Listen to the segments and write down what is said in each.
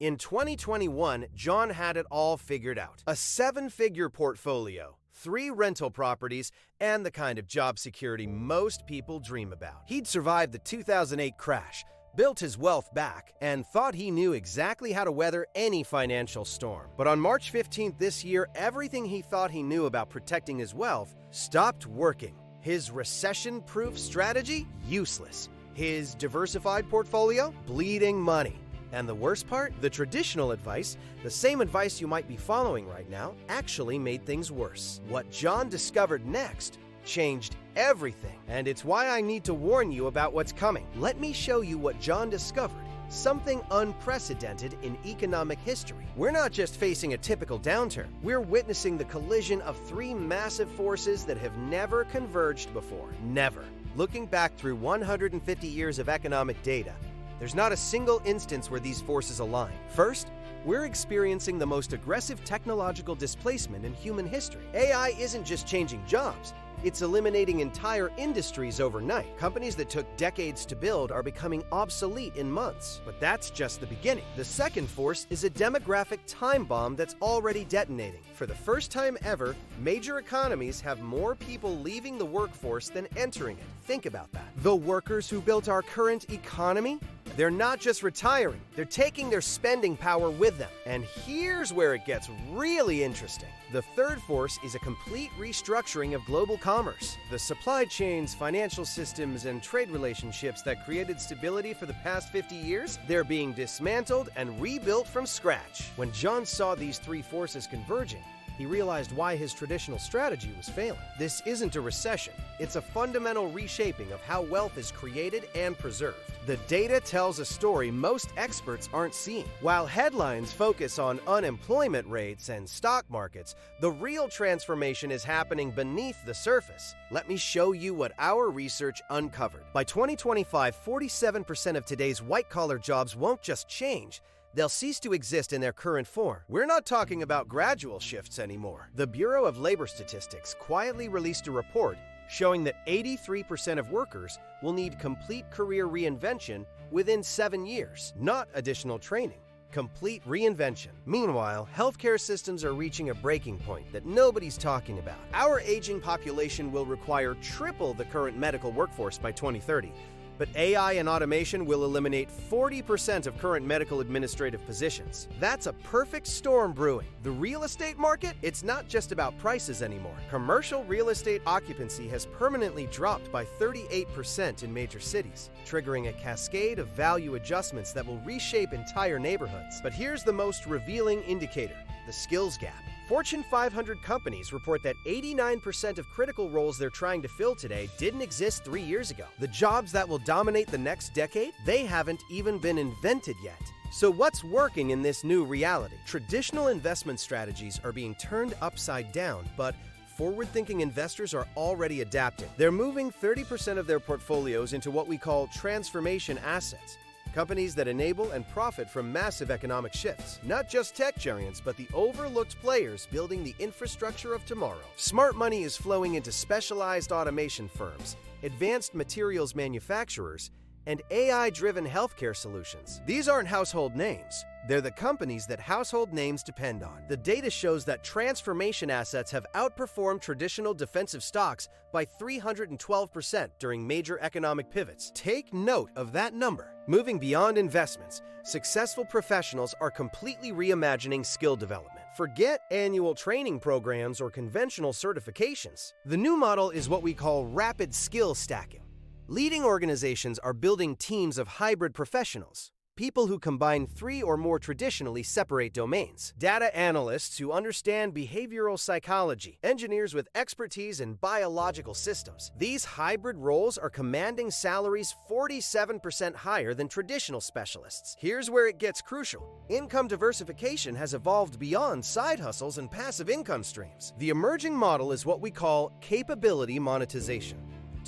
In 2021, John had it all figured out. A 7-figure portfolio, 3 rental properties, and the kind of job security most people dream about. He'd survived the 2008 crash, built his wealth back, and thought he knew exactly how to weather any financial storm. But on March 15th this year, everything he thought he knew about protecting his wealth stopped working. His recession-proof strategy? Useless. His diversified portfolio? Bleeding money. And the worst part? The traditional advice, the same advice you might be following right now, actually made things worse. What John discovered next changed everything. And it's why I need to warn you about what's coming. Let me show you what John discovered. Something unprecedented in economic history. We're not just facing a typical downturn. We're witnessing the collision of 3 massive forces that have never converged before. Never. Looking back through 150 years of economic data, there's not a single instance where these forces align. First, we're experiencing the most aggressive technological displacement in human history. AI isn't just changing jobs. It's eliminating entire industries overnight. Companies that took decades to build are becoming obsolete in months. But that's just the beginning. The second force is a demographic time bomb that's already detonating. For the first time ever, major economies have more people leaving the workforce than entering it. Think about that. The workers who built our current economy? They're not just retiring, they're taking their spending power with them. And here's where it gets really interesting. The third force is a complete restructuring of global commerce. The supply chains, financial systems, and trade relationships that created stability for the past 50 years, they're being dismantled and rebuilt from scratch. When John saw these 3 forces converging, he realized why his traditional strategy was failing. This isn't a recession. It's a fundamental reshaping of how wealth is created and preserved. The data tells a story most experts aren't seeing. While headlines focus on unemployment rates and stock markets, the real transformation is happening beneath the surface. Let me show you what our research uncovered. By 2025, 47% of today's white-collar jobs won't just change, they'll cease to exist in their current form. We're not talking about gradual shifts anymore. The Bureau of Labor Statistics quietly released a report showing that 83% of workers will need complete career reinvention within 7 years, not additional training. Complete reinvention. Meanwhile, healthcare systems are reaching a breaking point that nobody's talking about. Our aging population will require triple the current medical workforce by 2030. But AI and automation will eliminate 40% of current medical administrative positions. That's a perfect storm brewing. The real estate market? It's not just about prices anymore. Commercial real estate occupancy has permanently dropped by 38% in major cities, triggering a cascade of value adjustments that will reshape entire neighborhoods. But here's the most revealing indicator: the skills gap. Fortune 500 companies report that 89% of critical roles they're trying to fill today didn't exist 3 years ago. The jobs that will dominate the next decade, they haven't even been invented yet. So what's working in this new reality? Traditional investment strategies are being turned upside down, but forward-thinking investors are already adapting. They're moving 30% of their portfolios into what we call transformation assets. Companies that enable and profit from massive economic shifts. Not just tech giants, but the overlooked players building the infrastructure of tomorrow. Smart money is flowing into specialized automation firms, advanced materials manufacturers, and AI-driven healthcare solutions. These aren't household names. They're the companies that household names depend on. The data shows that transformation assets have outperformed traditional defensive stocks by 312% during major economic pivots. Take note of that number. Moving beyond investments, successful professionals are completely reimagining skill development. Forget annual training programs or conventional certifications. The new model is what we call rapid skill stacking. Leading organizations are building teams of hybrid professionals, people who combine 3 or more traditionally separate domains. Data analysts who understand behavioral psychology, engineers with expertise in biological systems. These hybrid roles are commanding salaries 47% higher than traditional specialists. Here's where it gets crucial. Income diversification has evolved beyond side hustles and passive income streams. The emerging model is what we call capability monetization.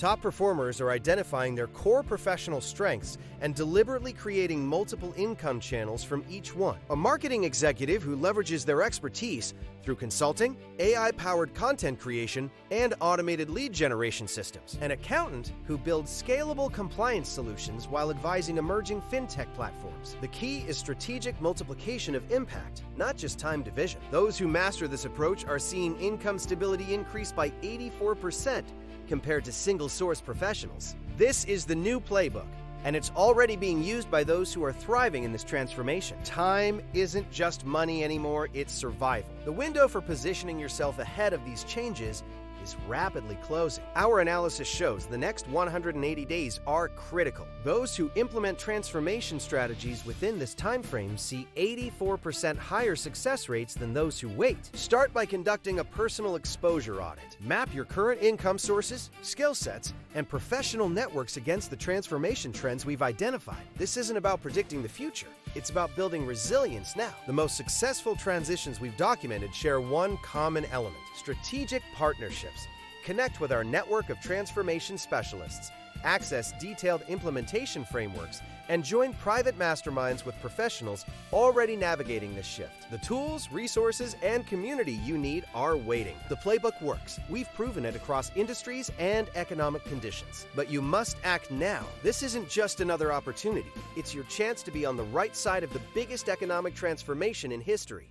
Top performers are identifying their core professional strengths and deliberately creating multiple income channels from each one. A marketing executive who leverages their expertise through consulting, AI-powered content creation, and automated lead generation systems. An accountant who builds scalable compliance solutions while advising emerging fintech platforms. The key is strategic multiplication of impact, not just time division. Those who master this approach are seeing income stability increase by 84% compared to single-source professionals. This is the new playbook, and it's already being used by those who are thriving in this transformation. Time isn't just money anymore, it's survival. The window for positioning yourself ahead of these changes is rapidly closing. Our analysis shows the next 180 days are critical. Those who implement transformation strategies within this time frame see 84% higher success rates than those who wait. Start by conducting a personal exposure audit. Map your current income sources, skill sets, and professional networks against the transformation trends we've identified. This isn't about predicting the future. It's about building resilience now. The most successful transitions we've documented share one common element: strategic partnerships. Connect with our network of transformation specialists, access detailed implementation frameworks, and join private masterminds with professionals already navigating this shift. The tools, resources, and community you need are waiting. The playbook works. We've proven it across industries and economic conditions. But you must act now. This isn't just another opportunity. It's your chance to be on the right side of the biggest economic transformation in history.